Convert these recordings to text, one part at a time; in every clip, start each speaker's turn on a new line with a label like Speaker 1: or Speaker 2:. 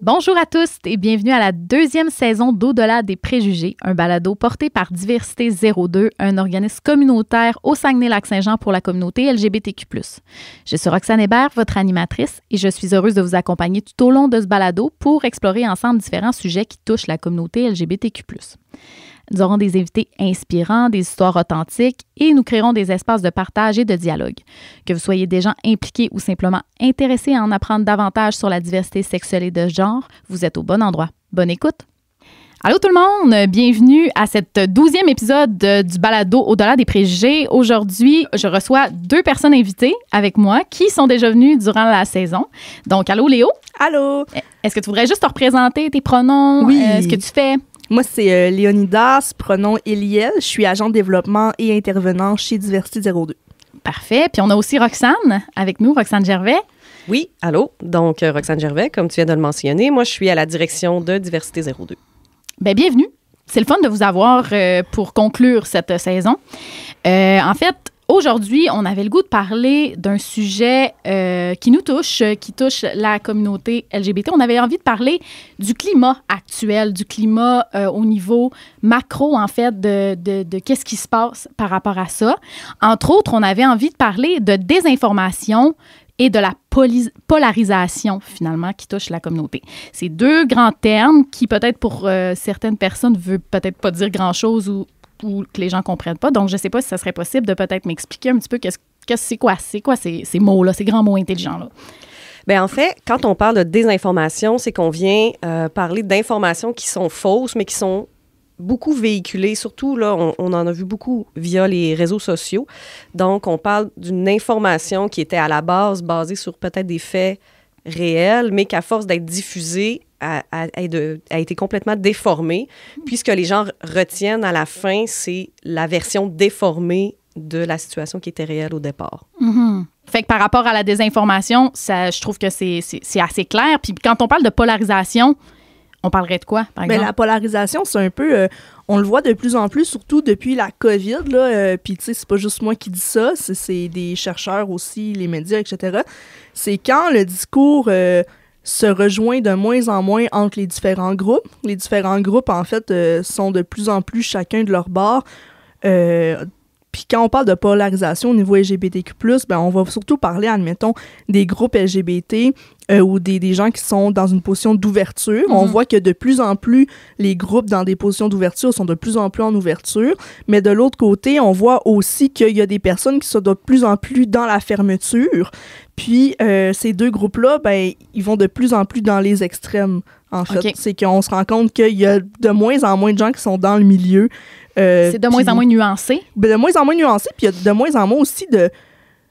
Speaker 1: Bonjour à tous et bienvenue à la deuxième saison d'Au-delà des préjugés, un balado porté par Diversité 02, un organisme communautaire au Saguenay-Lac-Saint-Jean pour la communauté LGBTQ+. Je suis Roxane Hébert, votre animatrice, et je suis heureuse de vous accompagner tout au long de ce balado pour explorer ensemble différents sujets qui touchent la communauté LGBTQ+. Nous aurons des invités inspirants, des histoires authentiques et nous créerons des espaces de partage et de dialogue. Que vous soyez des gens impliqués ou simplement intéressés à en apprendre davantage sur la diversité sexuelle et de genre, vous êtes au bon endroit. Bonne écoute! Allô tout le monde! Bienvenue à cette 12e épisode du balado Au-delà des préjugés. Aujourd'hui, je reçois deux personnes invitées avec moi qui sont déjà venues durant la saison. Donc, allô Léo!
Speaker 2: Allô!
Speaker 1: Est-ce que tu voudrais juste te représenter tes pronoms?
Speaker 2: Oui.
Speaker 1: Ce que tu fais?
Speaker 2: Moi, c'est Léonidas, pronom Eliel. Je suis agent de développement et intervenant chez Diversité 02.
Speaker 1: Parfait. Puis on a aussi Roxane avec nous, Roxane Gervais.
Speaker 3: Oui, allô. Donc, Roxane Gervais, comme tu viens de le mentionner, moi, je suis à la direction de Diversité 02.
Speaker 1: Bien, bienvenue. C'est le fun de vous avoir pour conclure cette saison. En fait, aujourd'hui, on avait le goût de parler d'un sujet qui nous touche, qui touche la communauté LGBT. On avait envie de parler du climat actuel, du climat au niveau macro, en fait, de qu'est-ce qui se passe par rapport à ça. Entre autres, on avait envie de parler de désinformation et de la polarisation, finalement, qui touche la communauté. C'est deux grands termes qui, peut-être pour certaines personnes, ne veulent peut-être pas dire grand-chose ou que les gens ne comprennent pas. Donc, je ne sais pas si ça serait possible de peut-être m'expliquer un petit peu c'est quoi ces mots-là, ces grands mots intelligents-là.
Speaker 3: Bien, en fait, quand on parle de désinformation, c'est qu'on vient parler d'informations qui sont fausses, mais qui sont beaucoup véhiculées. Surtout, là, on en a vu beaucoup via les réseaux sociaux. Donc, on parle d'une information qui était à la base basée sur peut-être des faits réels, mais qu'à force d'être diffusée, a été complètement déformée, puisque les gens retiennent à la fin, c'est la version déformée de la situation qui était réelle au départ.
Speaker 1: Mm-hmm. Fait que par rapport à la désinformation, je trouve que c'est assez clair. Puis quand on parle de polarisation, on parlerait de quoi, par exemple?
Speaker 2: Bien, la polarisation, c'est un peu... on le voit de plus en plus, surtout depuis la COVID, là. Puis, tu sais, c'est pas juste moi qui dis ça, c'est des chercheurs aussi, les médias, etc. C'est quand le discours se rejoint de moins en moins entre les différents groupes. Les différents groupes, en fait, sont de plus en plus chacun de leur bord. Puis quand on parle de polarisation au niveau LGBTQ+, ben on va surtout parler, admettons, des groupes LGBT ou des gens qui sont dans une position d'ouverture. Mm-hmm. On voit que de plus en plus, les groupes dans des positions d'ouverture sont de plus en plus en ouverture. Mais de l'autre côté, on voit aussi qu'il y a des personnes qui sont de plus en plus dans la fermeture. Puis ces deux groupes-là, ben ils vont de plus en plus dans les extrêmes, en fait. Okay. C'est qu'on se rend compte qu'il y a de moins en moins de gens qui sont dans le milieu.
Speaker 1: C'est de moins en moins nuancé.
Speaker 2: De moins en moins nuancé, puis il y a de moins en moins aussi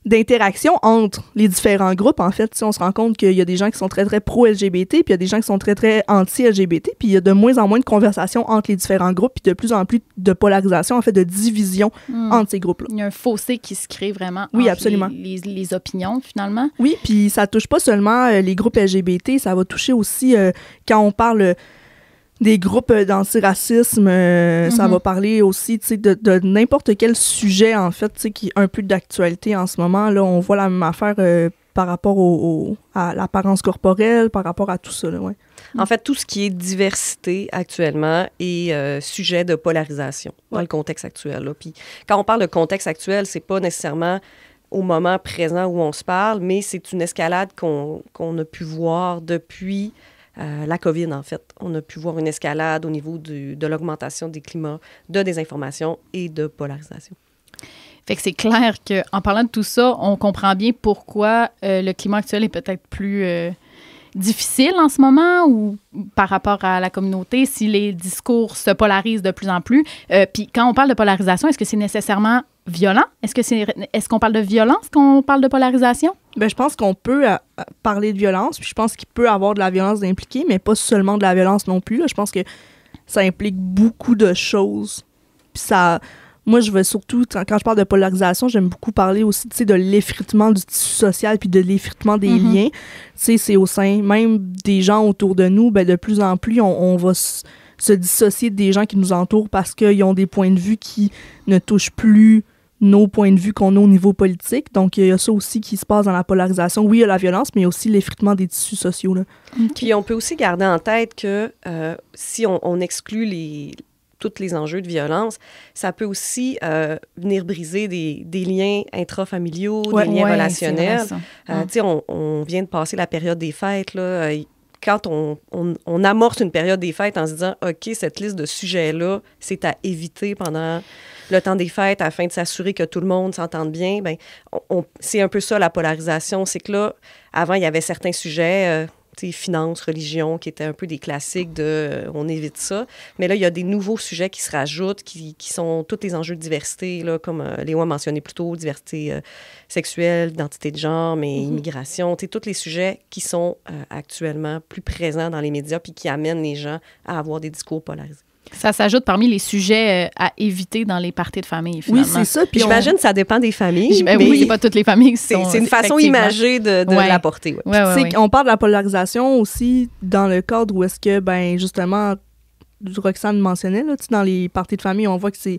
Speaker 2: d'interaction entre les différents groupes, en fait. On se rend compte qu'il y a des gens qui sont très, très pro-LGBT, puis il y a des gens qui sont très, très anti-LGBT, puis il y a de moins en moins de conversations entre les différents groupes, puis de plus en plus de polarisation, en fait, de division entre ces groupes-là.
Speaker 1: Il y a un fossé qui se crée vraiment
Speaker 2: oui,
Speaker 1: entre
Speaker 2: absolument.
Speaker 1: Les opinions, finalement.
Speaker 2: Oui, puis ça touche pas seulement les groupes LGBT, ça va toucher aussi, quand on parle des groupes d'antiracisme, ça va parler aussi de n'importe quel sujet, en fait, qui est un peu d'actualité en ce moment. Là, on voit la même affaire par rapport à l'apparence corporelle, par rapport à tout ça. Là, ouais.
Speaker 3: En fait, tout ce qui est diversité actuellement est sujet de polarisation dans le contexte actuel. Là. Puis quand on parle de contexte actuel, c'est pas nécessairement au moment présent où on se parle, mais c'est une escalade qu'on a pu voir depuis la COVID, en fait. On a pu voir une escalade au niveau de l'augmentation des climats de désinformation et de polarisation.
Speaker 1: Fait que c'est clair qu'en parlant de tout ça, on comprend bien pourquoi le climat actuel est peut-être plus difficile en ce moment ou par rapport à la communauté, si les discours se polarisent de plus en plus. Puis quand on parle de polarisation, est-ce que c'est nécessairement violent? Est-ce qu'on parle de violence quand on parle de polarisation?
Speaker 2: Bien, je pense qu'on peut parler de violence, puis je pense qu'il peut y avoir de la violence impliquée, mais pas seulement de la violence non plus. Là. Je pense que ça implique beaucoup de choses. Puis ça... Moi, je veux surtout, quand je parle de polarisation, j'aime beaucoup parler aussi, de l'effritement du tissu social puis de l'effritement des liens. C'est au sein même des gens autour de nous, ben de plus en plus, on va se dissocier des gens qui nous entourent parce qu'ils ont des points de vue qui ne touchent plus nos points de vue qu'on a au niveau politique. Donc, il y a ça aussi qui se passe dans la polarisation. Oui, il y a la violence, mais il y a aussi l'effritement des tissus sociaux. Là.
Speaker 3: Puis on peut aussi garder en tête que si on exclut tous les enjeux de violence, ça peut aussi venir briser des liens intrafamiliaux, des liens relationnels. Tu sais, on vient de passer la période des fêtes, là. Quand on amorce une période des fêtes en se disant « OK, cette liste de sujets-là, c'est à éviter pendant le temps des fêtes afin de s'assurer que tout le monde s'entende bien », bien, c'est un peu ça la polarisation. C'est que là, avant, il y avait certains sujets, finances, religion, qui étaient un peu des classiques de on évite ça. Mais là, il y a des nouveaux sujets qui se rajoutent, qui sont tous les enjeux de diversité, là, comme Léon a mentionné plus tôt, diversité sexuelle, identité de genre, mais immigration, tous les sujets qui sont actuellement plus présents dans les médias puis qui amènent les gens à avoir des discours polarisés.
Speaker 1: Ça s'ajoute parmi les sujets à éviter dans les parties de famille, finalement.
Speaker 2: Oui, c'est ça.
Speaker 3: Puis j'imagine que ça dépend des familles.
Speaker 1: Mais oui, c'est pas toutes les familles qui sont...
Speaker 3: C'est une façon imagée de l'apporter.
Speaker 2: On parle de la polarisation aussi dans le cadre où est-ce que, ben justement, Roxane mentionnait, là, dans les parties de famille, on voit que c'est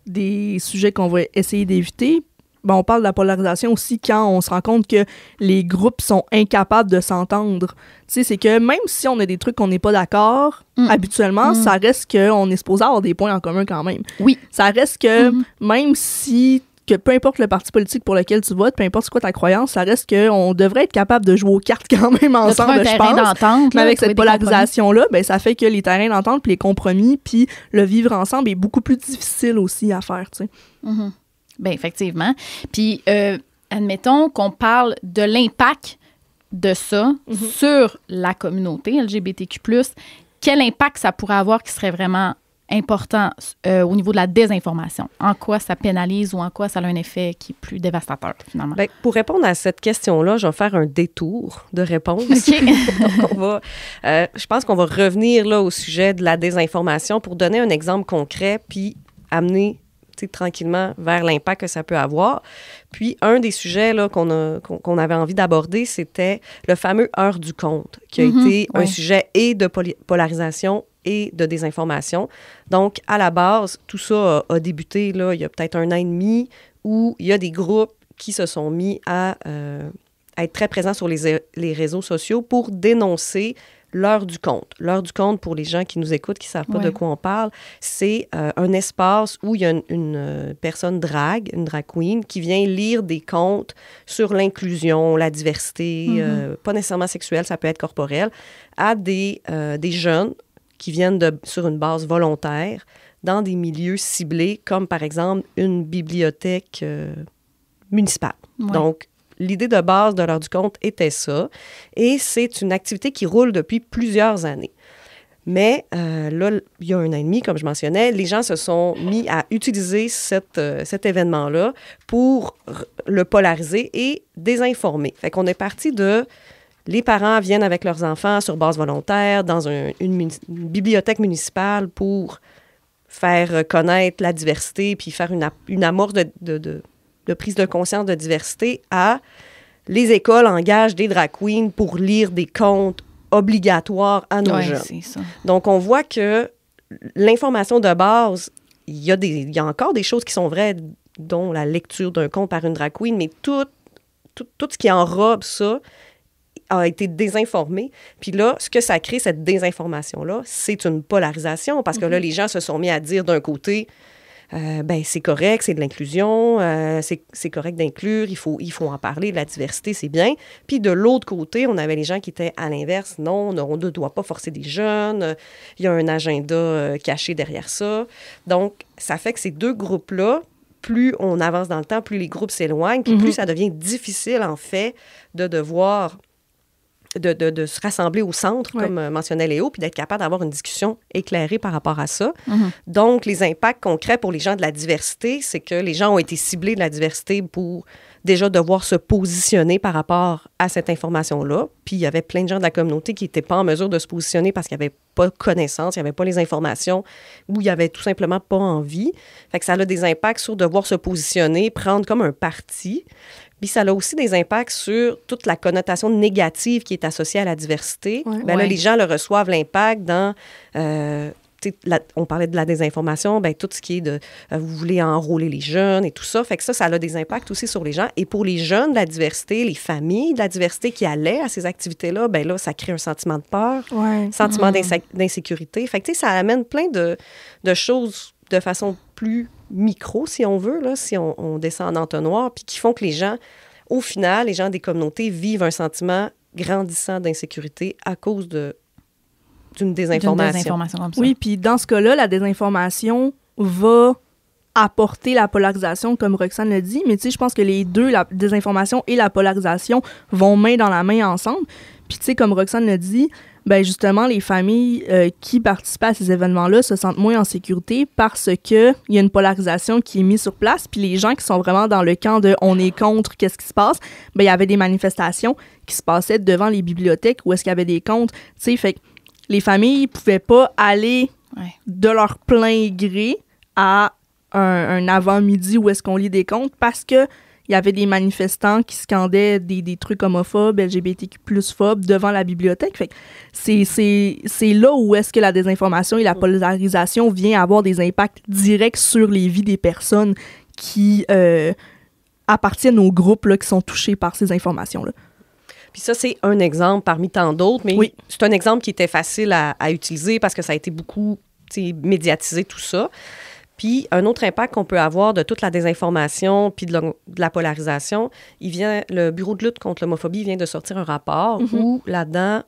Speaker 2: des sujets qu'on va essayer d'éviter. Ben, on parle de la polarisation aussi quand on se rend compte que les groupes sont incapables de s'entendre. Tu sais, c'est que même si on a des trucs qu'on n'est pas d'accord, habituellement, ça reste qu'on est supposé avoir des points en commun quand même.
Speaker 1: Oui.
Speaker 2: Ça reste que même si, que peu importe le parti politique pour lequel tu votes, peu importe quoi ta croyance, ça reste qu'on devrait être capable de jouer aux cartes quand même ensemble, je pense. Mais avec cette polarisation-là, ben, ça fait que les terrains d'entente, puis les compromis, puis le vivre ensemble est beaucoup plus difficile aussi à faire, tu sais.
Speaker 1: Bien, effectivement. Puis, admettons qu'on parle de l'impact de ça sur la communauté LGBTQ+. Quel impact ça pourrait avoir qui serait vraiment important au niveau de la désinformation? En quoi ça pénalise ou en quoi ça a un effet qui est plus dévastateur, finalement?
Speaker 3: Bien, pour répondre à cette question-là, je vais faire un détour de réponse.
Speaker 1: OK.
Speaker 3: Donc, je pense qu'on va revenir là, au sujet de la désinformation pour donner un exemple concret puis amener tranquillement vers l'impact que ça peut avoir. Puis, un des sujets là, qu'on avait envie d'aborder, c'était le fameux heure du compte, qui a été un sujet et de polarisation et de désinformation. Donc, à la base, tout ça a débuté là, il y a peut-être 1 an et demi, où il y a des groupes qui se sont mis à être très présents sur les réseaux sociaux pour dénoncer l'heure du compte. L'heure du compte, pour les gens qui nous écoutent, qui ne savent pas de quoi on parle, c'est un espace où il y a une personne drague, une drag queen, qui vient lire des contes sur l'inclusion, la diversité, pas nécessairement sexuelle, ça peut être corporelle, à des jeunes qui viennent sur une base volontaire dans des milieux ciblés, comme par exemple une bibliothèque municipale. Donc, l'idée de base de l'heure du compte était ça. Et c'est une activité qui roule depuis plusieurs années. Mais là, il y a 1 an et demi, comme je mentionnais, les gens se sont mis à utiliser cet événement-là pour le polariser et désinformer. Fait qu'on est parti de... Les parents viennent avec leurs enfants sur base volontaire dans une bibliothèque municipale pour faire connaître la diversité puis faire une amorce de prise de conscience de diversité à les écoles engagent des drag queens pour lire des contes obligatoires à nos jeunes.
Speaker 1: C'est ça.
Speaker 3: Donc, on voit que l'information de base, il y a encore des choses qui sont vraies, dont la lecture d'un conte par une drag queen, mais tout ce qui enrobe ça a été désinformé. Puis là, ce que ça crée, cette désinformation-là, c'est une polarisation parce que là, les gens se sont mis à dire d'un côté... ben c'est correct, c'est de l'inclusion, c'est correct d'inclure, il faut en parler, la diversité, c'est bien. Puis de l'autre côté, on avait les gens qui étaient à l'inverse, non, on ne doit pas forcer des jeunes, il y a un agenda caché derrière ça. Donc, ça fait que ces deux groupes-là, plus on avance dans le temps, plus les groupes s'éloignent, puis plus ça devient difficile, en fait, de devoir... De se rassembler au centre, comme mentionnait Léo, puis d'être capable d'avoir une discussion éclairée par rapport à ça. Donc, les impacts concrets pour les gens de la diversité, c'est que les gens ont été ciblés de la diversité pour déjà devoir se positionner par rapport à cette information-là. Puis, il y avait plein de gens de la communauté qui n'étaient pas en mesure de se positionner parce qu'il n'y avait pas de connaissances, il n'y avait pas les informations, ou il n'y avait tout simplement pas envie. Fait que ça a des impacts sur devoir se positionner, prendre comme un parti. Puis ça a aussi des impacts sur toute la connotation négative qui est associée à la diversité. Là, les gens le reçoivent l'impact dans... on parlait de la désinformation, bien, tout ce qui est de vous voulez enrôler les jeunes et tout ça. Fait que ça a des impacts aussi sur les gens. Et pour les jeunes de la diversité, les familles de la diversité qui allaient à ces activités-là, bien là, ça crée un sentiment de peur, un sentiment d'insécurité. Fait que, ça amène plein de choses de façon plus micro, si on veut, là, si on descend en entonnoir, puis qui font que les gens, au final, les gens des communautés vivent un sentiment grandissant d'insécurité à cause d'une désinformation.
Speaker 1: Comme ça.
Speaker 2: Oui, puis dans ce cas-là, la désinformation va apporter la polarisation, comme Roxane l'a dit, mais tu sais, je pense que les deux, la désinformation et la polarisation, vont main dans la main ensemble. Puis tu sais, comme Roxane l'a dit, ben justement, les familles qui participent à ces événements-là se sentent moins en sécurité parce qu'il y a une polarisation qui est mise sur place. Puis les gens qui sont vraiment dans le camp de « on est contre, qu'est-ce qui se passe », ben il y avait des manifestations qui se passaient devant les bibliothèques où est-ce qu'il y avait des contre. Tu sais, fait que les familles pouvaient pas aller de leur plein gré à un avant-midi où est-ce qu'on lit des contes parce que il y avait des manifestants qui scandaient des trucs homophobes, LGBTQ+phobes devant la bibliothèque. Fait que c'est là où est-ce que la désinformation et la polarisation vient avoir des impacts directs sur les vies des personnes qui appartiennent aux groupes là, qui sont touchés par ces informations-là.
Speaker 3: Puis ça, c'est un exemple parmi tant d'autres, mais c'est un exemple qui était facile à utiliser parce que ça a été beaucoup médiatisé, tout ça. Puis un autre impact qu'on peut avoir de toute la désinformation puis de la polarisation, le Bureau de lutte contre l'homophobie vient de sortir un rapport où, là-dedans,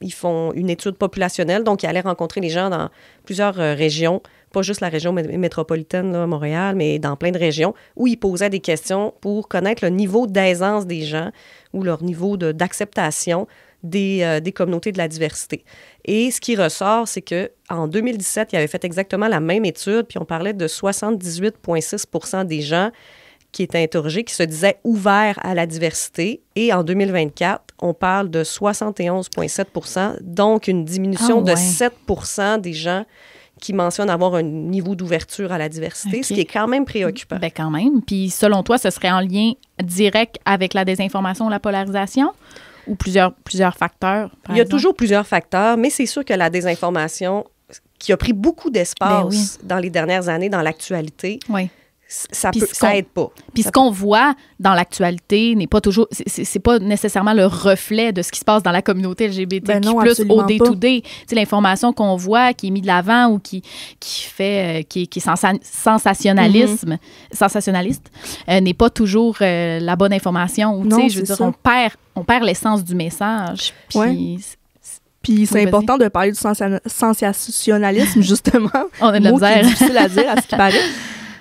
Speaker 3: ils font une étude populationnelle. Donc, ils allaient rencontrer les gens dans plusieurs régions, pas juste la région métropolitaine, là, Montréal, mais dans plein de régions, où ils posaient des questions pour connaître le niveau d'aisance des gens ou leur niveau d'acceptation des communautés de la diversité. Et ce qui ressort, c'est qu'en 2017, ils avaient fait exactement la même étude, puis on parlait de 78,6 % des gens qui étaient interrogés qui se disaient ouverts à la diversité. Et en 2024, on parle de 71,7 %, donc une diminution de 7 % des gens qui mentionnent avoir un niveau d'ouverture à la diversité, ce qui est quand même préoccupant.
Speaker 1: Bien, quand même. Puis, selon toi, ce serait en lien direct avec la désinformation ou la polarisation ou plusieurs facteurs?
Speaker 3: Il y a toujours plusieurs facteurs, mais c'est sûr que la désinformation, qui a pris beaucoup d'espace dans les dernières années dans l'actualité, ça aide pas.
Speaker 1: Puis ce qu'on voit dans l'actualité n'est pas toujours, c'est pas nécessairement le reflet de ce qui se passe dans la communauté LGBTQ+, au day-to-day. C'est l'information qu'on voit, qui est mise de l'avant ou qui est sensationnaliste, n'est pas toujours la bonne information. Ou, je veux dire, on perd l'essence du message.
Speaker 2: Puis c'est important de parler du sensationnalisme, justement.
Speaker 1: On a de la misère.
Speaker 2: C'est difficile à dire, à ce qui paraît.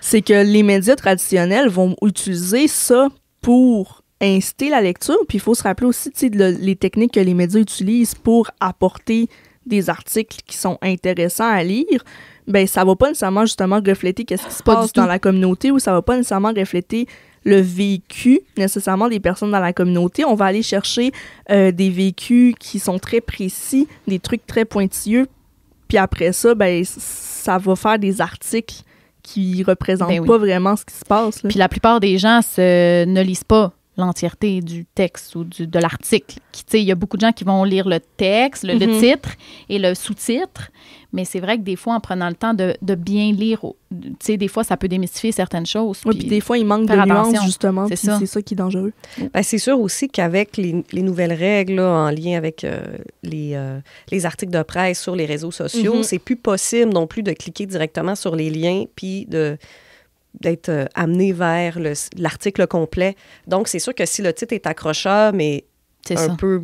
Speaker 2: C'est que les médias traditionnels vont utiliser ça pour inciter la lecture. Puis il faut se rappeler aussi les techniques que les médias utilisent pour apporter des articles qui sont intéressants à lire. Bien, ça va pas nécessairement justement refléter qu'est-ce qui se passe dans la communauté ou ça va pas nécessairement refléter le vécu nécessairement des personnes dans la communauté. On va aller chercher des vécus qui sont très précis, des trucs très pointilleux. Puis après ça, ben ça va faire des articles qui représentent pas vraiment ce qui se passe. Là.
Speaker 1: Puis la plupart des gens ne lisent pas l'entièreté du texte ou de l'article. Il y a beaucoup de gens qui vont lire le texte, le titre et le sous-titre, mais c'est vrai que des fois, en prenant le temps de bien lire, des fois, ça peut démystifier certaines choses.
Speaker 2: Oui, puis des fois, il manque de nuances, justement, c'est ça qui est dangereux.
Speaker 3: Ben, c'est sûr aussi qu'avec les nouvelles règles là, en lien avec les articles de presse sur les réseaux sociaux, c'est plus possible non plus de cliquer directement sur les liens puis d'être amené vers l'article complet. Donc, c'est sûr que si le titre est accrocheur, mais peu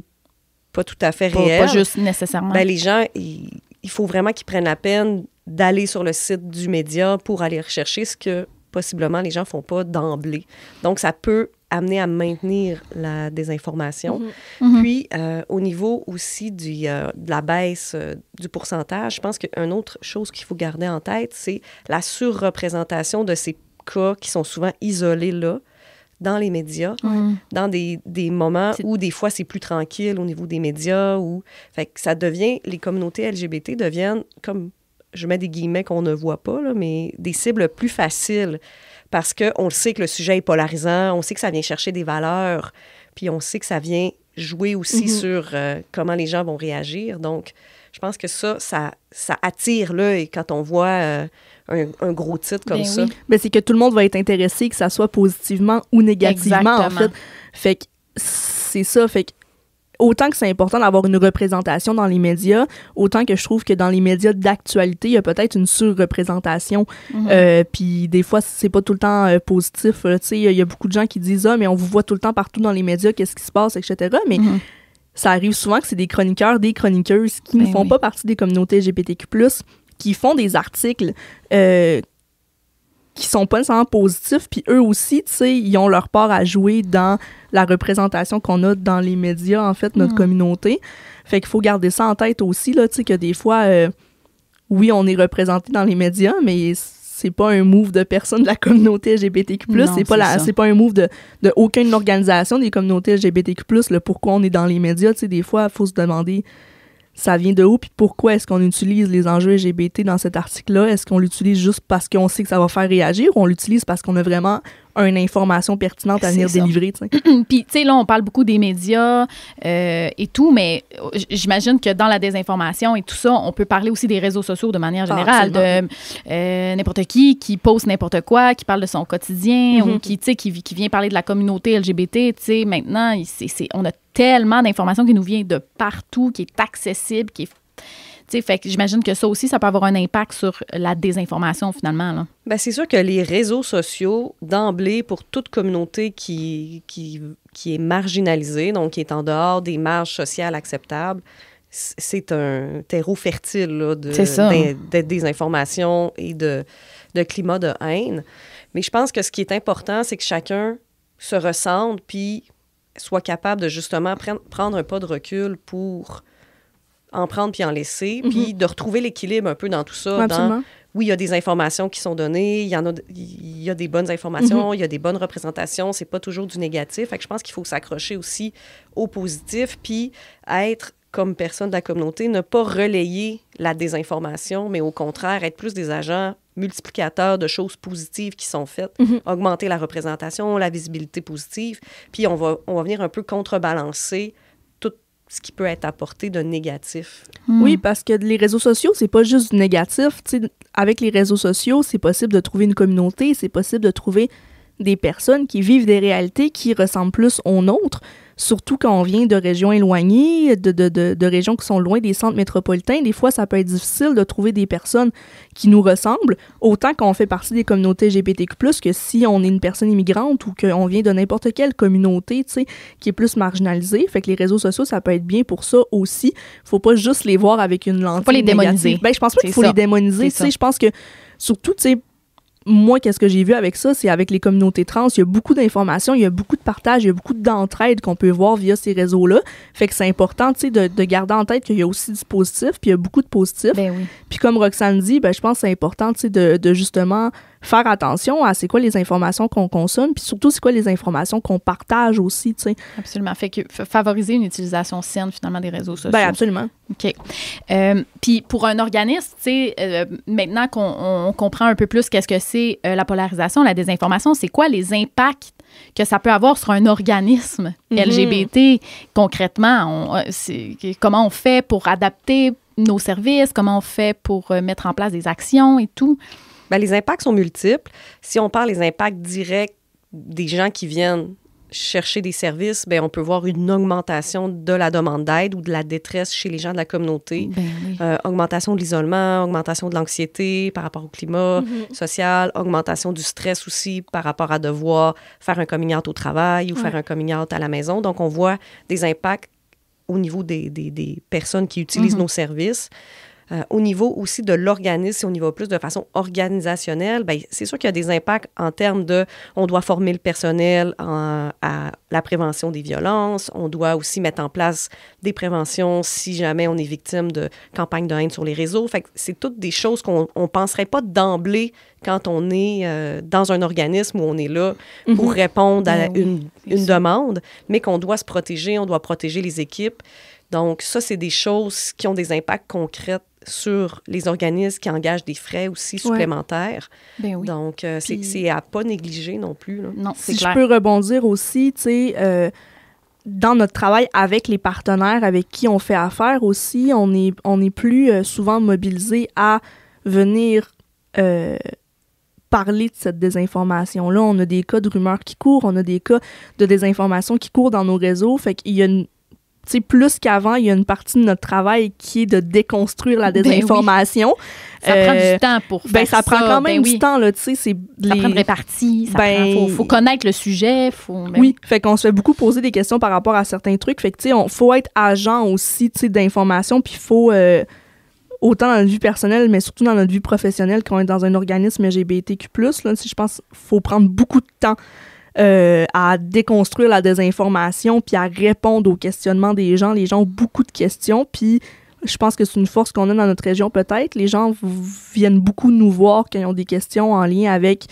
Speaker 3: pas tout à fait réel.
Speaker 1: Pas juste nécessairement.
Speaker 3: Ben, les gens, il faut vraiment qu'ils prennent la peine d'aller sur le site du média pour aller rechercher ce que possiblement les gens font pas d'emblée. Donc, ça peut amener à maintenir la désinformation. Puis, au niveau aussi de la baisse du pourcentage, je pense qu'une autre chose qu'il faut garder en tête, c'est la surreprésentation de ces cas qui sont souvent isolés là, dans les médias, dans des moments où des fois c'est plus tranquille au niveau des médias, fait que ça devient, les communautés LGBT deviennent, comme je mets des guillemets qu'on ne voit pas, là, mais des cibles plus faciles parce qu'on le sait que le sujet est polarisant, on sait que ça vient chercher des valeurs, puis on sait que ça vient jouer aussi sur comment les gens vont réagir. Donc, Je pense que ça attire l'œil quand on voit un gros titre comme ça.
Speaker 1: Oui.
Speaker 2: Ben, c'est que tout le monde va être intéressé, que ça soit positivement ou négativement,
Speaker 1: Exactement.
Speaker 2: en fait. Fait que c'est ça. Fait que autant que c'est important d'avoir une représentation dans les médias, autant que je trouve que dans les médias d'actualité, il y a peut-être une surreprésentation. Puis des fois, c'est pas tout le temps positif. Tu sais, il y a beaucoup de gens qui disent « Ah, mais on vous voit tout le temps partout dans les médias, qu'est-ce qui se passe, etc. » Mais ça arrive souvent que c'est des chroniqueurs, des chroniqueuses qui ne font pas partie des communautés LGBTQ+, qui font des articles qui sont pas nécessairement positifs, puis eux aussi, tu sais, ils ont leur part à jouer dans la représentation qu'on a dans les médias, en fait, notre communauté. Fait qu'il faut garder ça en tête aussi, là, tu sais, que des fois, oui, on est représenté dans les médias, mais c'est pas un move de personne de la communauté LGBTQ+.
Speaker 1: Non,
Speaker 2: c'est pas un move de aucune organisation des communautés LGBTQ+, le pourquoi on est dans les médias. Tu sais, des fois, il faut se demander ça vient de où, puis pourquoi est-ce qu'on utilise les enjeux LGBT dans cet article-là? Est-ce qu'on l'utilise juste parce qu'on sait que ça va faire réagir ou on l'utilise parce qu'on a vraiment une information pertinente à venir délivrer, tu sais?
Speaker 1: Puis, tu sais, là, on parle beaucoup des médias et tout, mais j'imagine que dans la désinformation et tout ça, on peut parler aussi des réseaux sociaux de manière générale, de n'importe qui poste n'importe quoi, qui parle de son quotidien ou qui, tu sais, qui vient parler de la communauté LGBT, tu sais, maintenant, on a tellement d'informations qui nous viennent de partout, qui est accessible, qui est... T'sais, fait que j'imagine que ça aussi, ça peut avoir un impact sur la désinformation, finalement, là.
Speaker 3: Bien, c'est sûr que les réseaux sociaux, d'emblée, pour toute communauté qui est marginalisée, donc qui est en dehors des marges sociales acceptables, c'est un terreau fertile là, de désinformation et de climat de haine. Mais je pense que ce qui est important, c'est que chacun se ressente puis soit capable de justement prendre un pas de recul pour en prendre puis en laisser, puis de retrouver l'équilibre un peu dans tout ça.
Speaker 2: Absolument.
Speaker 3: Oui, il y a des informations qui sont données, il y a des bonnes informations, il y a des bonnes représentations, c'est pas toujours du négatif. Fait que je pense qu'il faut s'accrocher aussi au positif, puis être, comme personne de la communauté, ne pas relayer la désinformation, mais au contraire, être plus des agents multiplicateurs de choses positives qui sont faites, augmenter la représentation, la visibilité positive, puis on va venir un peu contrebalancer ce qui peut être apporté de négatif.
Speaker 2: Oui, parce que les réseaux sociaux, c'est pas juste du négatif. T'sais, avec les réseaux sociaux, c'est possible de trouver une communauté, c'est possible de trouver des personnes qui vivent des réalités qui ressemblent plus aux nôtres, surtout quand on vient de régions éloignées, de régions qui sont loin des centres métropolitains. Des fois, ça peut être difficile de trouver des personnes qui nous ressemblent, autant qu'on fait partie des communautés LGBTQ+, que si on est une personne immigrante ou qu'on vient de n'importe quelle communauté, tu sais, qui est plus marginalisée. Fait que les réseaux sociaux, ça peut être bien pour ça aussi. Faut pas juste les voir avec une lentille.
Speaker 1: Faut pas les démoniser.
Speaker 2: Ben, je pense pas qu'il faut les démoniser. Tu sais, je pense que, surtout, tu sais, moi, qu'est-ce que j'ai vu avec ça, c'est avec les communautés trans, il y a beaucoup d'informations, il y a beaucoup de partage, il y a beaucoup d'entraide qu'on peut voir via ces réseaux-là. Fait que c'est important, tu sais, de garder en tête qu'il y a aussi du positif, puis il y a beaucoup de positifs.
Speaker 1: Ben oui.
Speaker 2: Puis comme Roxane dit, ben, je pense que c'est important, tu sais, de justement faire attention à c'est quoi les informations qu'on consomme, puis surtout c'est quoi les informations qu'on partage aussi, tu sais.
Speaker 1: Absolument. Fait que favoriser une utilisation saine, finalement, des réseaux sociaux.
Speaker 2: Ben absolument.
Speaker 1: OK. Puis pour un organisme, tu sais, maintenant qu'on comprend un peu plus qu'est-ce que c'est la polarisation, la désinformation, c'est quoi les impacts que ça peut avoir sur un organisme LGBT concrètement? Comment on fait pour adapter nos services? Comment on fait pour mettre en place des actions et tout?
Speaker 3: Bien, les impacts sont multiples. Si on parle des impacts directs des gens qui viennent chercher des services, bien, on peut voir une augmentation de la demande d'aide ou de la détresse chez les gens de la communauté.
Speaker 1: Ben oui.
Speaker 3: Augmentation de l'isolement, augmentation de l'anxiété par rapport au climat social, augmentation du stress aussi par rapport à devoir faire un coming out au travail ou faire un coming out à la maison. Donc, on voit des impacts au niveau des personnes qui utilisent nos services. Au niveau aussi de l'organisme, si on y va plus de façon organisationnelle, bien, c'est sûr qu'il y a des impacts en termes de... On doit former le personnel à la prévention des violences. On doit aussi mettre en place des préventions si jamais on est victime de campagnes de haine sur les réseaux. Fait que c'est toutes des choses qu'on ne penserait pas d'emblée quand on est dans un organisme où on est là pour répondre à une demande, mais qu'on doit se protéger, on doit protéger les équipes. Donc, ça, c'est des choses qui ont des impacts concrets sur les organismes qui engagent des frais aussi supplémentaires.
Speaker 1: Ben oui.
Speaker 3: Donc, c'est à pas négliger non plus, là.
Speaker 1: Non, c'est
Speaker 2: Si
Speaker 1: clair.
Speaker 2: je peux rebondir aussi, tu sais, dans notre travail avec les partenaires avec qui on fait affaire aussi, on est plus souvent mobilisé à venir parler de cette désinformation-là. On a des cas de rumeurs qui courent, on a des cas de désinformation qui courent dans nos réseaux. Fait qu'il y a plus qu'avant, il y a une partie de notre travail qui est de déconstruire la désinformation.
Speaker 1: Ça prend du temps pour faire
Speaker 2: ça prend quand même du temps, là, tu sais.
Speaker 1: Ça prend une répartie, faut connaître le sujet.
Speaker 2: Fait qu'on se fait beaucoup poser des questions par rapport à certains trucs. Fait que, tu sais, faut être agent aussi, tu sais, d'information, puis il faut... autant dans notre vie personnelle, mais surtout dans notre vie professionnelle, quand on est dans un organisme LGBTQ+, là, je pense qu'il faut prendre beaucoup de temps à déconstruire la désinformation puis à répondre aux questionnements des gens. Les gens ont beaucoup de questions, puis je pense que c'est une force qu'on a dans notre région peut-être. Les gens viennent beaucoup nous voir quand ils ont des questions en lien avec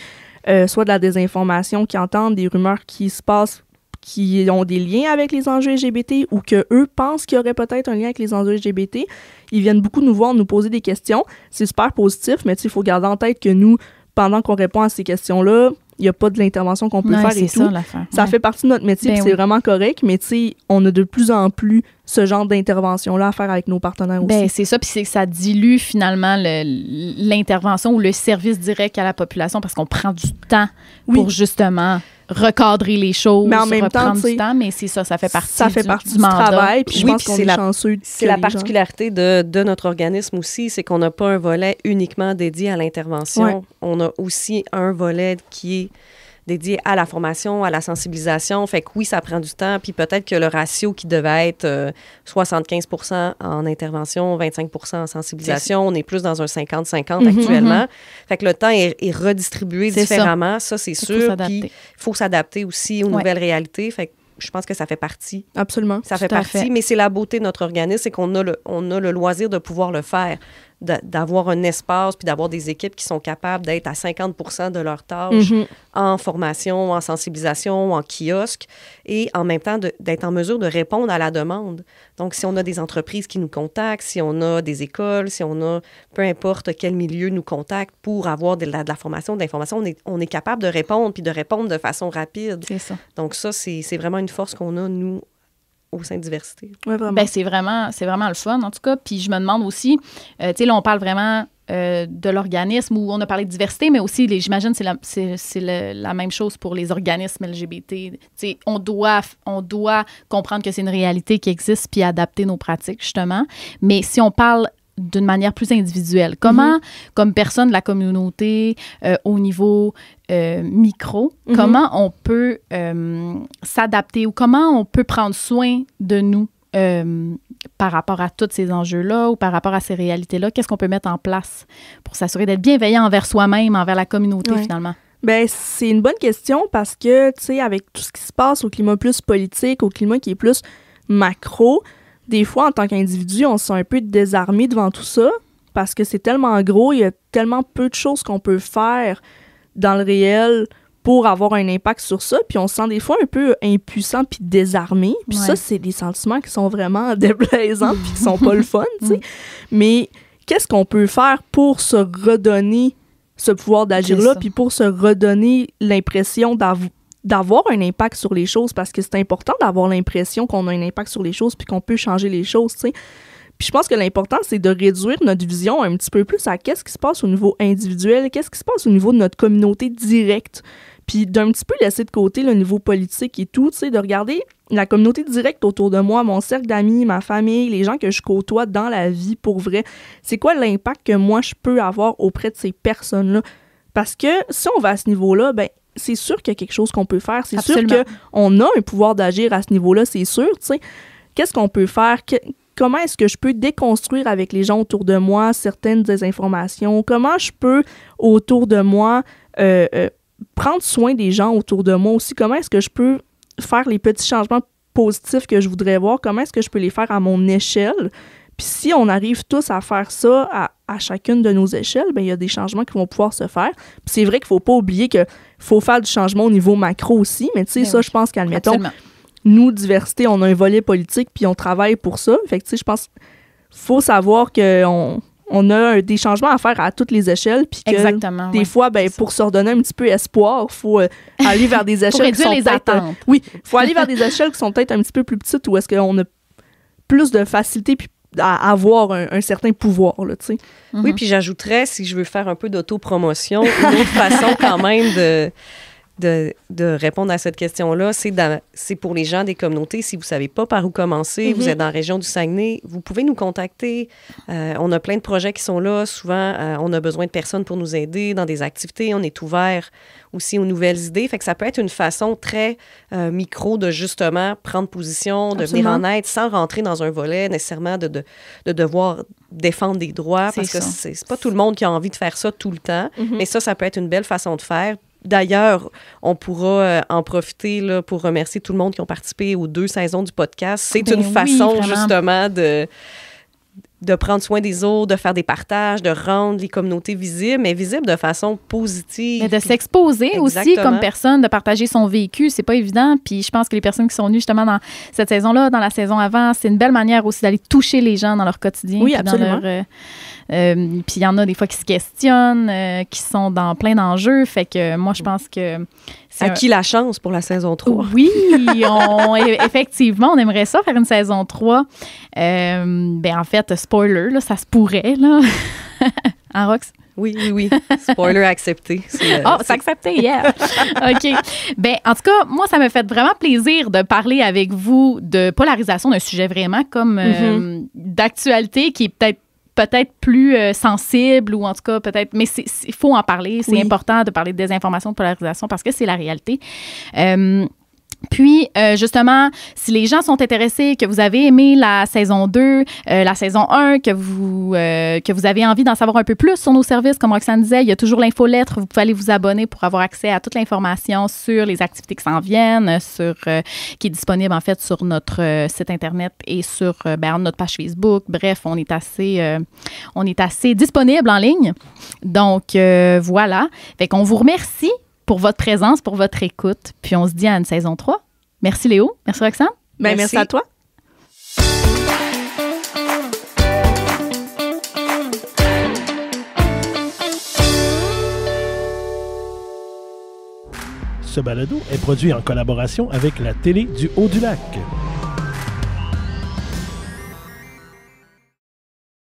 Speaker 2: soit de la désinformation, qui entendent des rumeurs qui se passent, qui ont des liens avec les enjeux LGBT ou qu'eux pensent qu'il y aurait peut-être un lien avec les enjeux LGBT. Ils viennent beaucoup nous voir, nous poser des questions. C'est super positif, mais il faut garder en tête que nous, pendant qu'on répond à ces questions-là, il n'y a pas de l'intervention qu'on peut faire et tout. Ça fait partie de notre métier, puis c'est vraiment correct, mais on a de plus en plus ce genre d'intervention-là à faire avec nos partenaires aussi.
Speaker 1: C'est ça, puis c'est que ça dilue finalement l'intervention ou le service direct à la population parce qu'on prend du temps pour justement recadrer les choses,
Speaker 2: mais en même temps,
Speaker 1: du temps, mais c'est ça fait partie du
Speaker 2: mandat. Travail, puis je pense qu'on est chanceux.
Speaker 3: C'est la particularité de notre organisme aussi, c'est qu'on n'a pas un volet uniquement dédié à l'intervention. Ouais. On a aussi un volet qui est dédié à la formation, à la sensibilisation. Fait que oui, ça prend du temps, puis peut-être que le ratio qui devait être 75% en intervention, 25% en sensibilisation, on est plus dans un 50-50 actuellement. Fait que le temps est redistribué différemment, ça c'est sûr. Puis il faut s'adapter aussi aux nouvelles réalités. Fait que je pense que ça fait partie.
Speaker 2: Absolument.
Speaker 3: Ça fait partie, mais c'est la beauté de notre organisme, c'est qu'on a le loisir de pouvoir le faire, d'avoir un espace puis d'avoir des équipes qui sont capables d'être à 50% de leurs tâches en formation, en sensibilisation, en kiosque et en même temps d'être en mesure de répondre à la demande. Donc, si on a des entreprises qui nous contactent, si on a des écoles, si on a peu importe quel milieu nous contacte pour avoir de la formation, de l'information, on est capable de répondre puis de répondre de façon rapide.
Speaker 1: C'est ça.
Speaker 3: Donc, ça, c'est vraiment une force qu'on a, nous, au sein de Diversité.
Speaker 2: Ouais, vraiment.
Speaker 1: C'est vraiment le fun, en tout cas. Puis je me demande aussi, tu sais, là, on parle vraiment de l'organisme où on a parlé de diversité, mais aussi, j'imagine, c'est la même chose pour les organismes LGBT. Tu sais, on doit comprendre que c'est une réalité qui existe puis adapter nos pratiques, justement. Mais si on parle d'une manière plus individuelle, comment, comme personne de la communauté, au niveau micro, comment on peut s'adapter ou comment on peut prendre soin de nous par rapport à tous ces enjeux-là ou par rapport à ces réalités-là? Qu'est-ce qu'on peut mettre en place pour s'assurer d'être bienveillant envers soi-même, envers la communauté, finalement?
Speaker 2: Bien, c'est une bonne question parce que, tu sais, avec tout ce qui se passe au climat plus politique, au climat qui est plus macro, des fois, en tant qu'individu, on se sent un peu désarmé devant tout ça parce que c'est tellement gros, il y a tellement peu de choses qu'on peut faire dans le réel pour avoir un impact sur ça, puis on se sent des fois un peu impuissant puis désarmé, puis ça, c'est des sentiments qui sont vraiment déplaisants puis qui sont pas le fun, tu sais. Mais qu'est-ce qu'on peut faire pour se redonner ce pouvoir d'agir-là, puis pour se redonner l'impression d'avoir un impact sur les choses, parce que c'est important d'avoir l'impression qu'on a un impact sur les choses puis qu'on peut changer les choses, tu sais. Puis je pense que l'important, c'est de réduire notre vision un petit peu plus à qu'est-ce qui se passe au niveau individuel, qu'est-ce qui se passe au niveau de notre communauté directe, puis d'un petit peu laisser de côté le niveau politique et tout, tu sais, de regarder la communauté directe autour de moi, mon cercle d'amis, ma famille, les gens que je côtoie dans la vie pour vrai. C'est quoi l'impact que moi, je peux avoir auprès de ces personnes-là? Parce que si on va à ce niveau-là, ben c'est sûr qu'il y a quelque chose qu'on peut faire. C'est sûr qu'on a un pouvoir d'agir à ce niveau-là, c'est sûr, tu sais. Qu'est-ce qu'on peut faire? Comment est-ce que je peux déconstruire avec les gens autour de moi certaines désinformations? Comment je peux, autour de moi, prendre soin des gens autour de moi aussi? Comment est-ce que je peux faire les petits changements positifs que je voudrais voir? Comment est-ce que je peux les faire à mon échelle? Puis si on arrive tous à faire ça à chacune de nos échelles, bien, il y a des changements qui vont pouvoir se faire. Puis c'est vrai qu'il ne faut pas oublier qu'il faut faire du changement au niveau macro aussi, mais tu sais, ça, je pense qu'admettons, nous, Diversité, on a un volet politique, puis on travaille pour ça. Fait que tu sais, je pense qu'il faut savoir qu'on on a des changements à faire à toutes les échelles. Puis que
Speaker 1: Exactement.
Speaker 2: des fois, ben, pour se redonner un petit peu espoir, il faut aller vers des échelles qui sont
Speaker 1: les
Speaker 2: peut-être...
Speaker 1: attentes.
Speaker 2: Oui, il faut aller vers des échelles qui sont peut-être un petit peu plus petites où est-ce qu'on a plus de facilité puis à avoir un certain pouvoir, là, tu sais.
Speaker 3: Oui, puis j'ajouterais, si je veux faire un peu d'autopromotion, une autre façon quand même de répondre à cette question-là, c'est pour les gens des communautés. Si vous ne savez pas par où commencer, vous êtes dans la région du Saguenay, vous pouvez nous contacter. On a plein de projets qui sont là. Souvent, on a besoin de personnes pour nous aider dans des activités. On est ouvert aussi aux nouvelles idées. Fait que ça peut être une façon très micro de justement prendre position, de venir en aide sans rentrer dans un volet nécessairement de devoir défendre des droits parce que c'est pas tout le monde qui a envie de faire ça tout le temps. Mais ça peut être une belle façon de faire. D'ailleurs, on pourra en profiter là, pour remercier tout le monde qui ont participé aux 2 saisons du podcast. C'est une façon, justement, de prendre soin des autres, de faire des partages, de rendre les communautés visibles, mais visibles de façon positive.
Speaker 1: Mais de s'exposer aussi comme personne, de partager son vécu, c'est pas évident. Puis je pense que les personnes qui sont venues justement dans cette saison-là, dans la saison avant, c'est une belle manière aussi d'aller toucher les gens dans leur quotidien.
Speaker 2: Oui, absolument.
Speaker 1: Puis il y en a des fois qui se questionnent, qui sont dans plein d'enjeux. Fait que moi, je pense que...
Speaker 3: À qui la chance pour la saison 3?
Speaker 1: Oui, effectivement, on aimerait ça faire une saison 3. En fait, spoiler, là, ça se pourrait, là. En Rox?
Speaker 3: Oui. Spoiler accepté.
Speaker 1: C'est accepté, yeah! OK. En tout cas, moi, ça me fait vraiment plaisir de parler avec vous de polarisation d'un sujet vraiment comme d'actualité qui est peut-être plus sensible ou en tout cas peut-être, mais il faut en parler. C'est important de parler de désinformation, de polarisation parce que c'est la réalité. Puis, justement, si les gens sont intéressés, que vous avez aimé la saison 2, la saison 1, que vous avez envie d'en savoir un peu plus sur nos services, comme Roxane disait, il y a toujours l'infolettre. Vous pouvez aller vous abonner pour avoir accès à toute l'information sur les activités qui s'en viennent, qui est disponible, en fait, sur notre site Internet et sur notre page Facebook. Bref, on est assez disponible en ligne. Donc, voilà. Fait qu'on vous remercie pour votre présence, pour votre écoute. Puis on se dit à une saison 3. Merci Léo. Merci Roxane.
Speaker 2: Merci à toi.
Speaker 4: Ce balado est produit en collaboration avec la Télé du Haut-du-Lac.